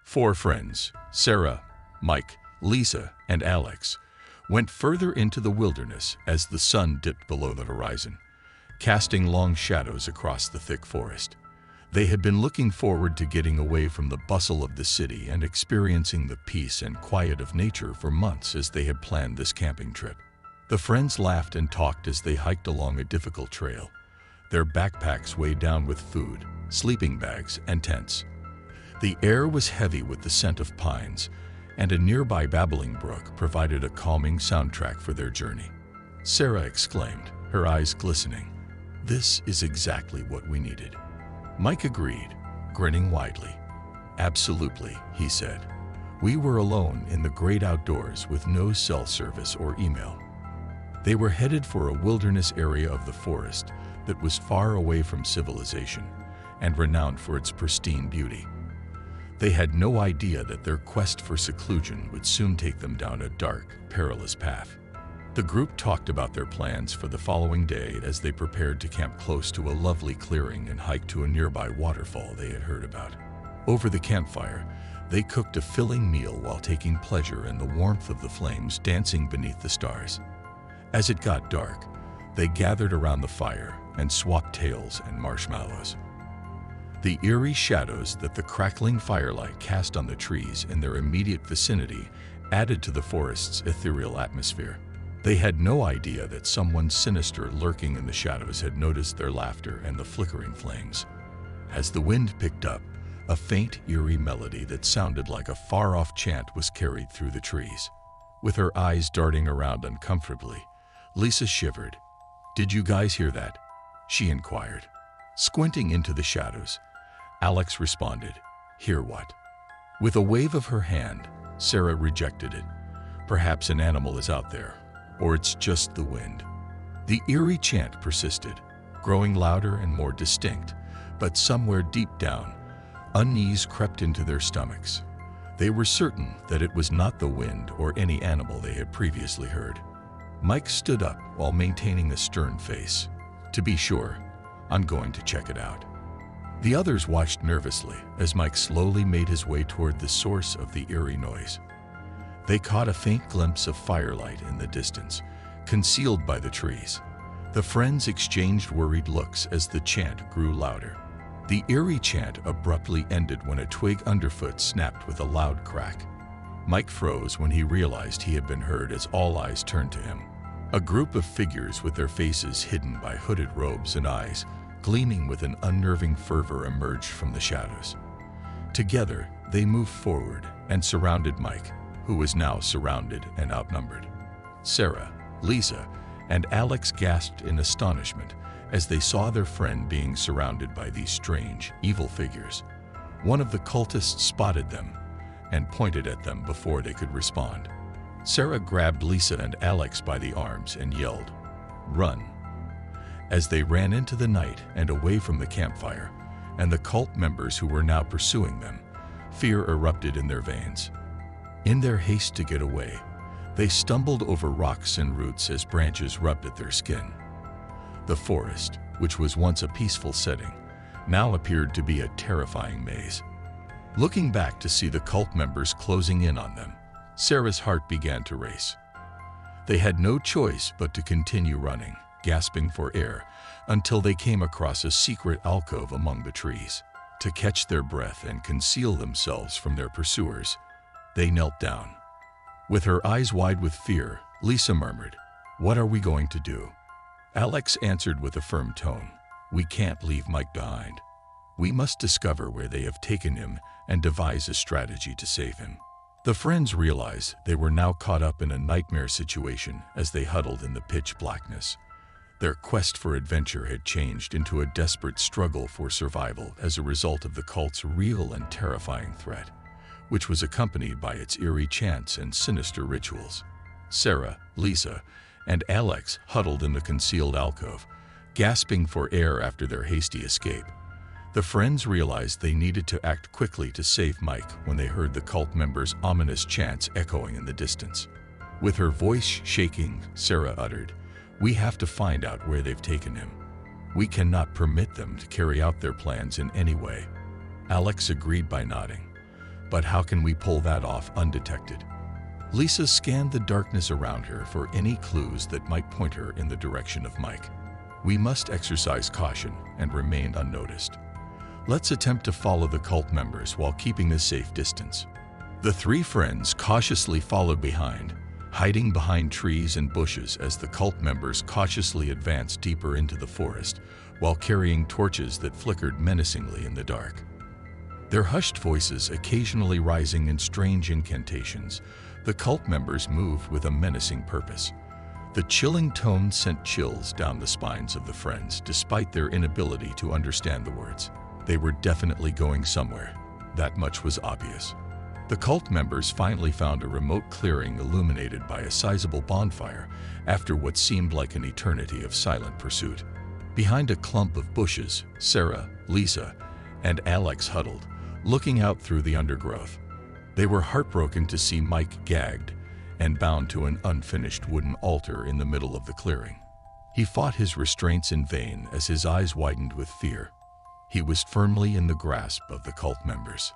Four friends, Sarah, Mike, Lisa, and Alex, went further into the wilderness as the sun dipped below the horizon, casting long shadows across the thick forest. They had been looking forward to getting away from the bustle of the city and experiencing the peace and quiet of nature for months as they had planned this camping trip. The friends laughed and talked as they hiked along a difficult trail, their backpacks weighed down with food, sleeping bags, and tents. The air was heavy with the scent of pines, and a nearby babbling brook provided a calming soundtrack for their journey. Sarah exclaimed, her eyes glistening, "This is exactly what we needed." Mike agreed, grinning widely. "Absolutely," he said. "We were alone in the great outdoors with no cell service or email." They were headed for a wilderness area of the forest that was far away from civilization and renowned for its pristine beauty. They had no idea that their quest for seclusion would soon take them down a dark, perilous path. The group talked about their plans for the following day as they prepared to camp close to a lovely clearing and hike to a nearby waterfall they had heard about. Over the campfire, they cooked a filling meal while taking pleasure in the warmth of the flames dancing beneath the stars. As it got dark, they gathered around the fire and swapped tales and marshmallows. The eerie shadows that the crackling firelight cast on the trees in their immediate vicinity added to the forest's ethereal atmosphere. They had no idea that someone sinister lurking in the shadows had noticed their laughter and the flickering flames. As the wind picked up, a faint, eerie melody that sounded like a far-off chant was carried through the trees. With her eyes darting around uncomfortably, Lisa shivered. "Did you guys hear that?" she inquired. Squinting into the shadows, Alex responded, "Hear what?" With a wave of her hand, Sarah rejected it. "Perhaps an animal is out there, or it's just the wind." The eerie chant persisted, growing louder and more distinct, but somewhere deep down, unease crept into their stomachs. They were certain that it was not the wind or any animal they had previously heard. Mike stood up while maintaining a stern face. "To be sure, I'm going to check it out." The others watched nervously as Mike slowly made his way toward the source of the eerie noise. They caught a faint glimpse of firelight in the distance, concealed by the trees. The friends exchanged worried looks as the chant grew louder. The eerie chant abruptly ended when a twig underfoot snapped with a loud crack. Mike froze when he realized he had been heard as all eyes turned to him. A group of figures with their faces hidden by hooded robes and eyes gleaming with an unnerving fervor emerged from the shadows. Together, they moved forward and surrounded Mike, who was now surrounded and outnumbered. Sarah, Lisa, and Alex gasped in astonishment as they saw their friend being surrounded by these strange, evil figures. One of the cultists spotted them and pointed at them before they could respond. Sarah grabbed Lisa and Alex by the arms and yelled, "Run!" As they ran into the night and away from the campfire, and the cult members who were now pursuing them, fear erupted in their veins. In their haste to get away, they stumbled over rocks and roots as branches rubbed at their skin. The forest, which was once a peaceful setting, now appeared to be a terrifying maze. Looking back to see the cult members closing in on them, Sarah's heart began to race. They had no choice but to continue running, gasping for air, until they came across a secret alcove among the trees. To catch their breath and conceal themselves from their pursuers, they knelt down. With her eyes wide with fear, Lisa murmured, "What are we going to do?" Alex answered with a firm tone, "We can't leave Mike behind. We must discover where they have taken him and devise a strategy to save him." The friends realized they were now caught up in a nightmare situation as they huddled in the pitch blackness. Their quest for adventure had changed into a desperate struggle for survival as a result of the cult's real and terrifying threat, which was accompanied by its eerie chants and sinister rituals. Sarah, Lisa, and Alex huddled in the concealed alcove, gasping for air after their hasty escape. The friends realized they needed to act quickly to save Mike when they heard the cult members' ominous chants echoing in the distance. With her voice shaking, Sarah uttered, "We have to find out where they've taken him. We cannot permit them to carry out their plans in any way." Alex agreed by nodding. But how can we pull that off undetected? Lisa scanned the darkness around her for any clues that might point her in the direction of Mike. We must exercise caution and remain unnoticed. Let's attempt to follow the cult members while keeping a safe distance. The three friends cautiously followed behind, hiding behind trees and bushes as the cult members cautiously advanced deeper into the forest while carrying torches that flickered menacingly in the dark. Their hushed voices occasionally rising in strange incantations, the cult members moved with a menacing purpose. The chilling tone sent chills down the spines of the friends despite their inability to understand the words. They were definitely going somewhere. That much was obvious. The cult members finally found a remote clearing illuminated by a sizable bonfire after what seemed like an eternity of silent pursuit. Behind a clump of bushes, Sarah, Lisa, and Alex huddled, looking out through the undergrowth. They were heartbroken to see Mike gagged and bound to an unfinished wooden altar in the middle of the clearing. He fought his restraints in vain as his eyes widened with fear. He was firmly in the grasp of the cult members.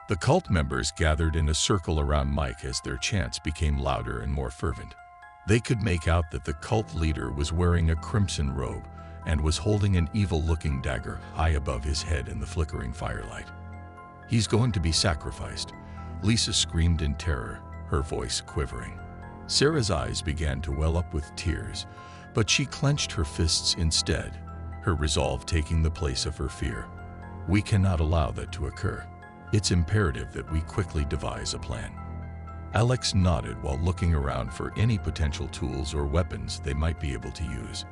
The cult members gathered in a circle around Mike as their chants became louder and more fervent. They could make out that the cult leader was wearing a crimson robe and was holding an evil-looking dagger high above his head in the flickering firelight. "He's going to be sacrificed," Lisa screamed in terror, her voice quivering. Sarah's eyes began to well up with tears, but she clenched her fists instead, her resolve taking the place of her fear. "We cannot allow that to occur. It's imperative that we quickly devise a plan." Alex nodded while looking around for any potential tools or weapons they might be able to use.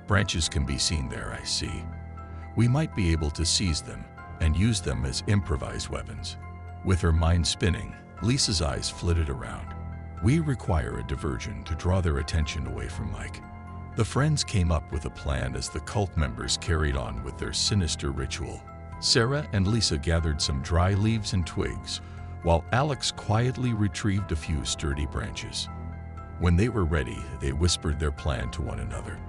"Branches can be seen there, I see. We might be able to seize them and use them as improvised weapons." With her mind spinning, Lisa's eyes flitted around. "We require a diversion to draw their attention away from Mike." The friends came up with a plan as the cult members carried on with their sinister ritual. Sarah and Lisa gathered some dry leaves and twigs, while Alex quietly retrieved a few sturdy branches. When they were ready, they whispered their plan to one another.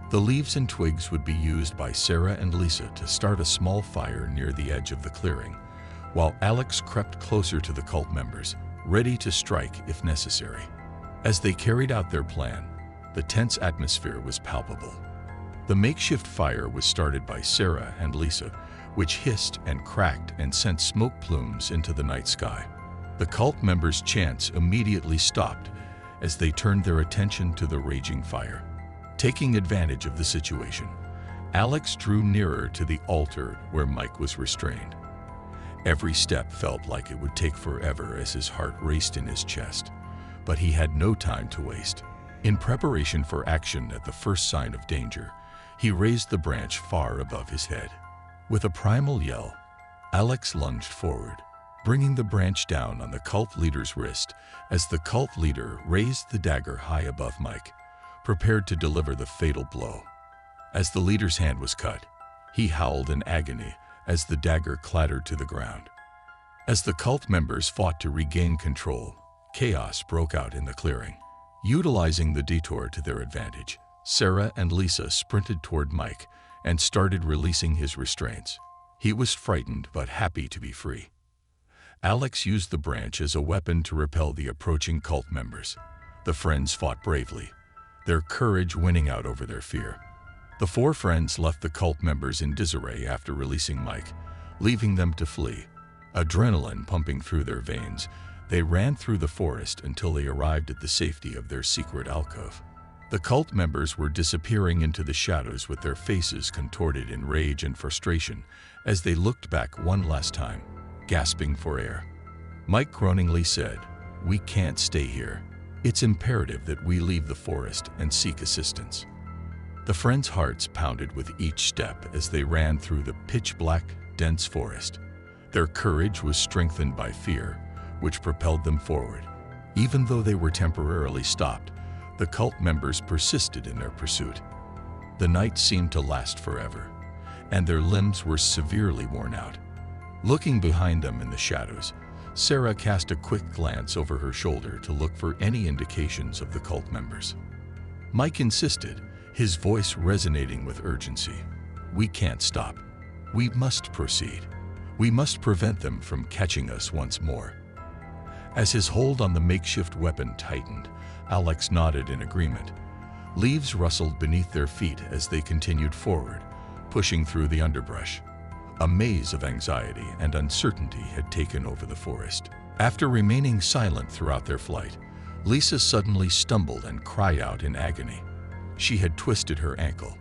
The leaves and twigs would be used by Sarah and Lisa to start a small fire near the edge of the clearing, while Alex crept closer to the cult members, ready to strike if necessary. As they carried out their plan, the tense atmosphere was palpable. The makeshift fire was started by Sarah and Lisa, which hissed and cracked and sent smoke plumes into the night sky. The cult members' chants immediately stopped as they turned their attention to the raging fire. Taking advantage of the situation, Alex drew nearer to the altar where Mike was restrained. Every step felt like it would take forever as his heart raced in his chest, but he had no time to waste. In preparation for action at the first sign of danger, he raised the branch far above his head. With a primal yell, Alex lunged forward, bringing the branch down on the cult leader's wrist as the cult leader raised the dagger high above Mike, prepared to deliver the fatal blow. As the leader's hand was cut, he howled in agony as the dagger clattered to the ground. As the cult members fought to regain control, chaos broke out in the clearing. Utilizing the detour to their advantage, Sarah and Lisa sprinted toward Mike and started releasing his restraints. He was frightened but happy to be free. Alex used the branch as a weapon to repel the approaching cult members. The friends fought bravely, their courage winning out over their fear. The four friends left the cult members in disarray after releasing Mike, leaving them to flee. Adrenaline pumping through their veins, they ran through the forest until they arrived at the safety of their secret alcove. The cult members were disappearing into the shadows with their faces contorted in rage and frustration as they looked back one last time, gasping for air. Mike groaningly said, "We can't stay here. It's imperative that we leave the forest and seek assistance." The friends' hearts pounded with each step as they ran through the pitch-black, dense forest. Their courage was strengthened by fear, which propelled them forward. Even though they were temporarily stopped, the cult members persisted in their pursuit. The night seemed to last forever, and their limbs were severely worn out. Looking behind them in the shadows, Sarah cast a quick glance over her shoulder to look for any indications of the cult members. Mike insisted, his voice resonating with urgency. "We can't stop. We must proceed. We must prevent them from catching us once more." As his hold on the makeshift weapon tightened, Alex nodded in agreement. Leaves rustled beneath their feet as they continued forward, pushing through the underbrush. A maze of anxiety and uncertainty had taken over the forest. After remaining silent throughout their flight, Lisa suddenly stumbled and cried out in agony. She had twisted her ankle,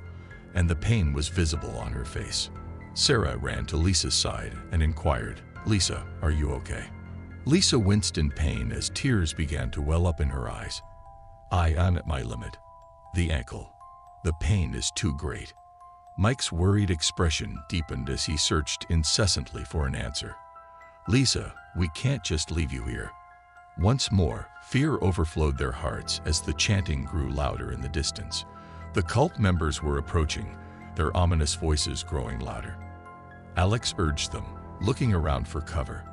and the pain was visible on her face. Sarah ran to Lisa's side and inquired, "Lisa, are you okay?" Lisa winced in pain as tears began to well up in her eyes. "I am at my limit. The ankle. The pain is too great." Mike's worried expression deepened as he searched incessantly for an answer. "Lisa, we can't just leave you here." Once more, fear overflowed their hearts as the chanting grew louder in the distance. The cult members were approaching, their ominous voices growing louder. Alex urged them, looking around for cover.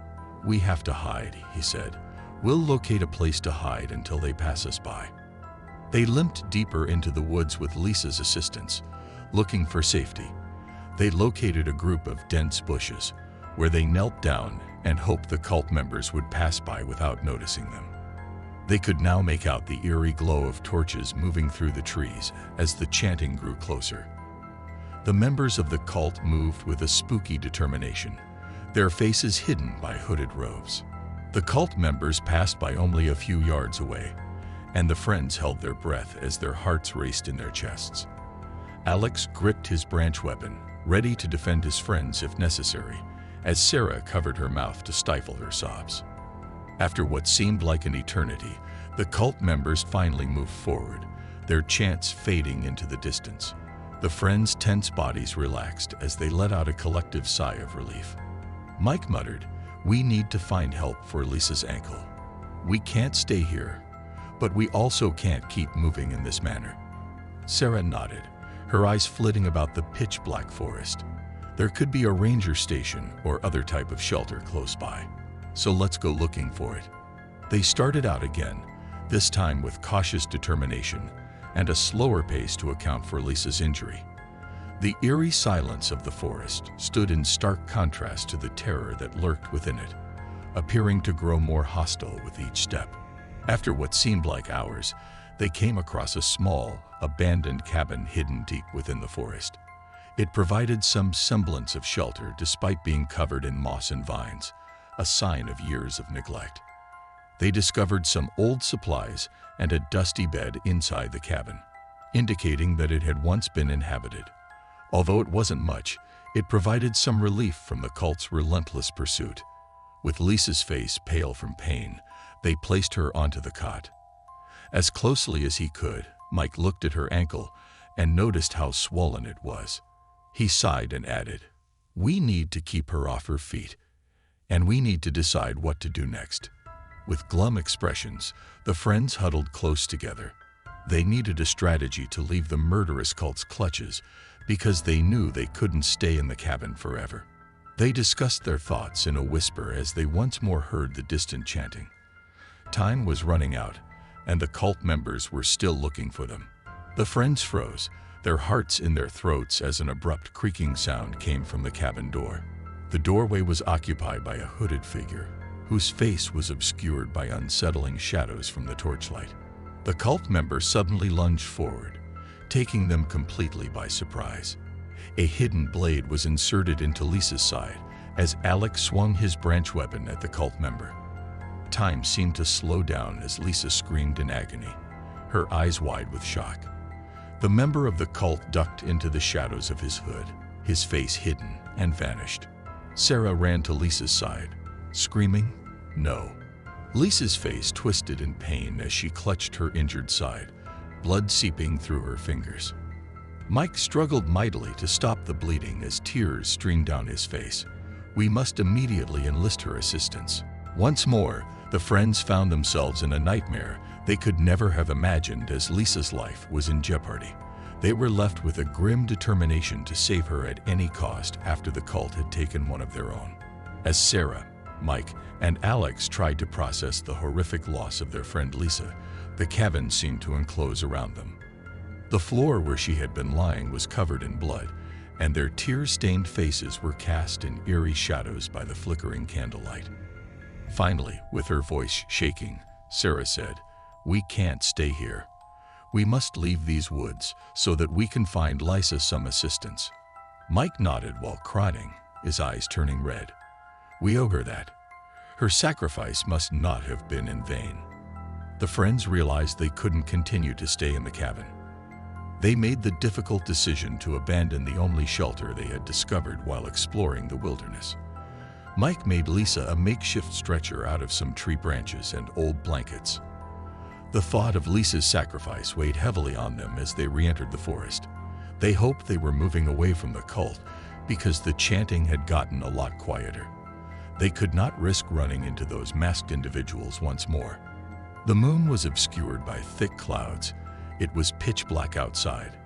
"We have to hide," he said. "We'll locate a place to hide until they pass us by." They limped deeper into the woods with Lisa's assistance, looking for safety. They located a group of dense bushes, where they knelt down and hoped the cult members would pass by without noticing them. They could now make out the eerie glow of torches moving through the trees as the chanting grew closer. The members of the cult moved with a spooky determination, their faces hidden by hooded robes. The cult members passed by only a few yards away, and the friends held their breath as their hearts raced in their chests. Alex gripped his branch weapon, ready to defend his friends if necessary, as Sarah covered her mouth to stifle her sobs. After what seemed like an eternity, the cult members finally moved forward, their chants fading into the distance. The friends' tense bodies relaxed as they let out a collective sigh of relief. Mike muttered, "We need to find help for Lisa's ankle. We can't stay here, but we also can't keep moving in this manner." Sarah nodded, her eyes flitting about the pitch-black forest. There could be a ranger station or other type of shelter close by, so let's go looking for it. They started out again, this time with cautious determination and a slower pace to account for Lisa's injury. The eerie silence of the forest stood in stark contrast to the terror that lurked within it, appearing to grow more hostile with each step. After what seemed like hours, they came across a small, abandoned cabin hidden deep within the forest. It provided some semblance of shelter despite being covered in moss and vines, a sign of years of neglect. They discovered some old supplies and a dusty bed inside the cabin, indicating that it had once been inhabited. Although it wasn't much, it provided some relief from the cult's relentless pursuit. With Lisa's face pale from pain, they placed her onto the cot. As closely as he could, Mike looked at her ankle and noticed how swollen it was. He sighed and added, "We need to keep her off her feet, and we need to decide what to do next." With glum expressions, the friends huddled close together. They needed a strategy to leave the murderous cult's clutches because they knew they couldn't stay in the cabin forever. They discussed their thoughts in a whisper as they once more heard the distant chanting. Time was running out, and the cult members were still looking for them. The friends froze, their hearts in their throats as an abrupt creaking sound came from the cabin door. The doorway was occupied by a hooded figure, whose face was obscured by unsettling shadows from the torchlight. The cult member suddenly lunged forward, taking them completely by surprise. A hidden blade was inserted into Lisa's side as Alex swung his branch weapon at the cult member. Time seemed to slow down as Lisa screamed in agony, her eyes wide with shock. The member of the cult ducked into the shadows of his hood, his face hidden, and vanished. Sarah ran to Lisa's side, screaming, "No." Lisa's face twisted in pain as she clutched her injured side, blood seeping through her fingers. Mike struggled mightily to stop the bleeding as tears streamed down his face. "We must immediately enlist her assistance." Once more, the friends found themselves in a nightmare they could never have imagined as Lisa's life was in jeopardy. They were left with a grim determination to save her at any cost after the cult had taken one of their own. As Sarah, Mike, and Alex tried to process the horrific loss of their friend Lisa, the cabin seemed to enclose around them. The floor where she had been lying was covered in blood, and their tear-stained faces were cast in eerie shadows by the flickering candlelight. Finally, with her voice shaking, Sarah said, "We can't stay here. We must leave these woods so that we can find Lisa some assistance." Mike nodded while crying, his eyes turning red. "We owe her that. Her sacrifice must not have been in vain." The friends realized they couldn't continue to stay in the cabin. They made the difficult decision to abandon the only shelter they had discovered while exploring the wilderness. Mike made Lisa a makeshift stretcher out of some tree branches and old blankets. The thought of Lisa's sacrifice weighed heavily on them as they re-entered the forest. They hoped they were moving away from the cult because the chanting had gotten a lot quieter. They could not risk running into those masked individuals once more. The moon was obscured by thick clouds. It was pitch black outside,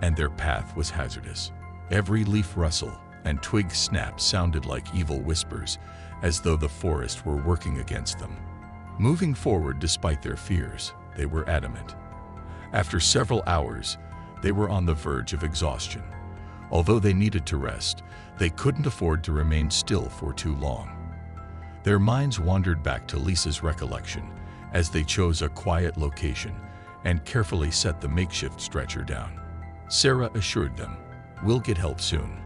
and their path was hazardous. Every leaf rustle and twig snap sounded like evil whispers, as though the forest were working against them. Moving forward despite their fears, they were adamant. After several hours, they were on the verge of exhaustion. Although they needed to rest, they couldn't afford to remain still for too long. Their minds wandered back to Lisa's recollection as they chose a quiet location and carefully set the makeshift stretcher down. Sarah assured them, "We'll get help soon.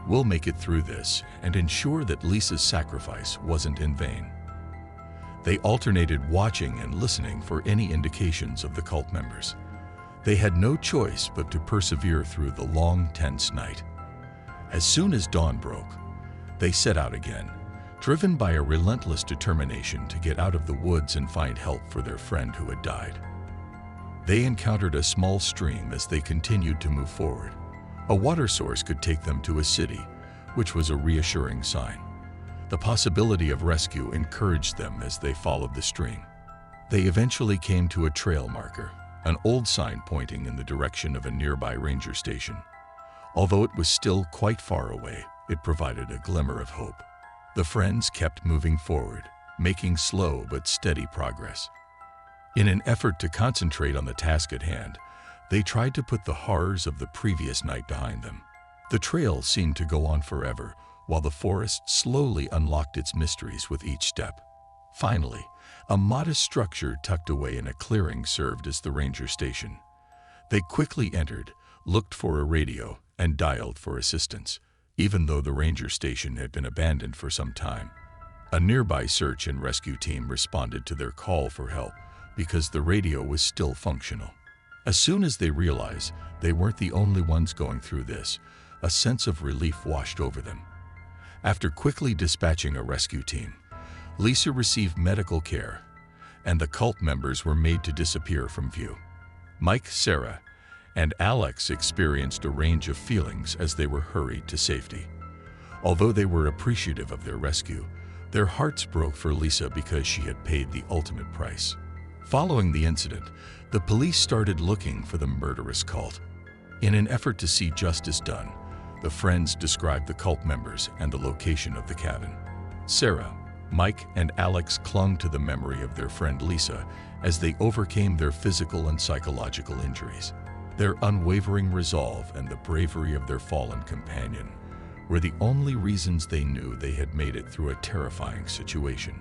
We'll make it through this and ensure that Lisa's sacrifice wasn't in vain." They alternated watching and listening for any indications of the cult members. They had no choice but to persevere through the long, tense night. As soon as dawn broke, they set out again, driven by a relentless determination to get out of the woods and find help for their friend who had died. They encountered a small stream as they continued to move forward. A water source could take them to a city, which was a reassuring sign. The possibility of rescue encouraged them as they followed the stream. They eventually came to a trail marker, an old sign pointing in the direction of a nearby ranger station. Although it was still quite far away, it provided a glimmer of hope. The friends kept moving forward, making slow but steady progress. In an effort to concentrate on the task at hand, they tried to put the horrors of the previous night behind them. The trail seemed to go on forever, while the forest slowly unlocked its mysteries with each step. Finally, a modest structure tucked away in a clearing served as the ranger station. They quickly entered, looked for a radio, and dialed for assistance, even though the ranger station had been abandoned for some time. A nearby search and rescue team responded to their call for help because the radio was still functional. As soon as they realized they weren't the only ones going through this, a sense of relief washed over them. After quickly dispatching a rescue team, Lisa received medical care, and the cult members were made to disappear from view. Mike, Sarah, and Alex experienced a range of feelings as they were hurried to safety. Although they were appreciative of their rescue, their hearts broke for Lisa because she had paid the ultimate price. Following the incident, the police started looking for the Murderous Cult. In an effort to see justice done, the friends described the cult members and the location of the cabin. Sarah, Mike, and Alex clung to the memory of their friend Lisa as they overcame their physical and psychological injuries. Their unwavering resolve and the bravery of their fallen companion were the only reasons they knew they had made it through a terrifying situation.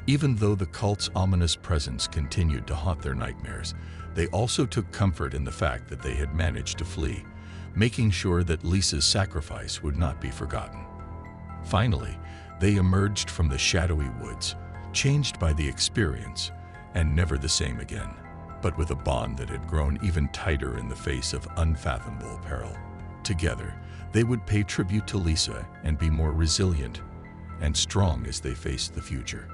Even though the cult's ominous presence continued to haunt their nightmares, they also took comfort in the fact that they had managed to flee, making sure that Lisa's sacrifice would not be forgotten. Finally, they emerged from the shadowy woods, changed by the experience, and never the same again, but with a bond that had grown even tighter in the face of unfathomable peril. Together, they would pay tribute to Lisa and be more resilient and strong as they faced the future.